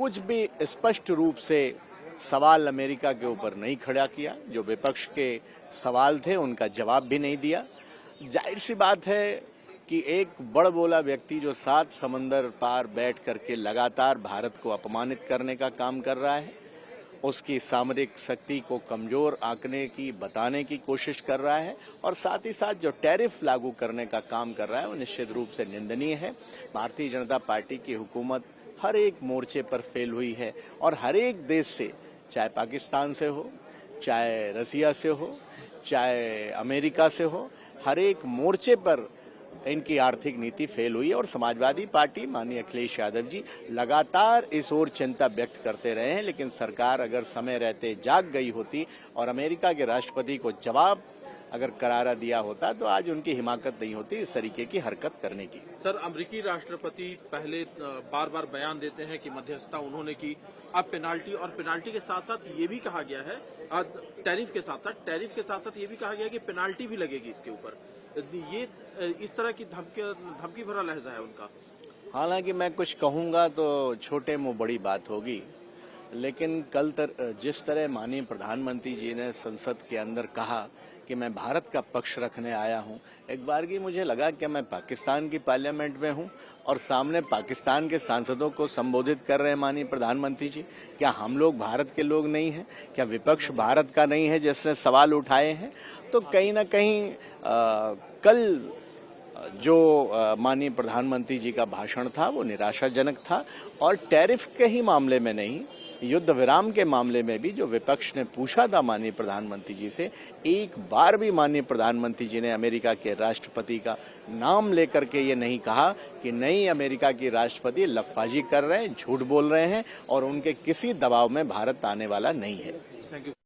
कुछ भी स्पष्ट रूप से सवाल अमेरिका के ऊपर नहीं खड़ा किया। जो विपक्ष के सवाल थे उनका जवाब भी नहीं दिया। जाहिर सी बात है कि एक बड़बोला व्यक्ति जो 7 समंदर पार बैठ करके लगातार भारत को अपमानित करने का काम कर रहा है, उसकी सामरिक शक्ति को कमजोर आंकने की बताने की कोशिश कर रहा है और साथ ही साथ जो टैरिफ लागू करने का काम कर रहा है वो निश्चित रूप से निंदनीय है। भारतीय जनता पार्टी की हुकूमत हर एक मोर्चे पर फेल हुई है और हर एक देश से, चाहे पाकिस्तान से हो, चाहे रसिया से हो, चाहे अमेरिका से हो, हर एक मोर्चे पर इनकी आर्थिक नीति फेल हुई है। और समाजवादी पार्टी माननीय अखिलेश यादव जी लगातार इस ओर चिंता व्यक्त करते रहे हैं, लेकिन सरकार अगर समय रहते जाग गई होती और अमेरिका के राष्ट्रपति को जवाब अगर करारा दिया होता तो आज उनकी हिमाकत नहीं होती इस तरीके की हरकत करने की। सर, अमेरिकी राष्ट्रपति पहले बार बार बयान देते हैं कि मध्यस्थता उन्होंने की, अब पेनाल्टी के साथ साथ ये भी कहा गया है, टैरिफ के साथ साथ ये भी कहा गया है कि पेनाल्टी भी लगेगी इसके ऊपर। ये इस तरह की धमकी भरा लहजा है उनका। हालांकि मैं कुछ कहूंगा तो छोटे मुंह बड़ी बात होगी, लेकिन कल जिस तरह माननीय प्रधानमंत्री जी ने संसद के अंदर कहा कि मैं भारत का पक्ष रखने आया हूं, एक बार की मुझे लगा कि मैं पाकिस्तान की पार्लियामेंट में हूं और सामने पाकिस्तान के सांसदों को संबोधित कर रहे हैं माननीय प्रधानमंत्री जी। क्या हम लोग भारत के लोग नहीं हैं? क्या विपक्ष भारत का नहीं है जिसने सवाल उठाए हैं? तो कहीं ना कहीं कल जो माननीय प्रधानमंत्री जी का भाषण था वो निराशाजनक था और टैरिफ के ही मामले में नहीं, युद्ध विराम के मामले में भी जो विपक्ष ने पूछा था माननीय प्रधानमंत्री जी से, एक बार भी माननीय प्रधानमंत्री जी ने अमेरिका के राष्ट्रपति का नाम लेकर के ये नहीं कहा कि नहीं, अमेरिका के राष्ट्रपति लफाजी कर रहे हैं, झूठ बोल रहे हैं और उनके किसी दबाव में भारत आने वाला नहीं है। Thank you.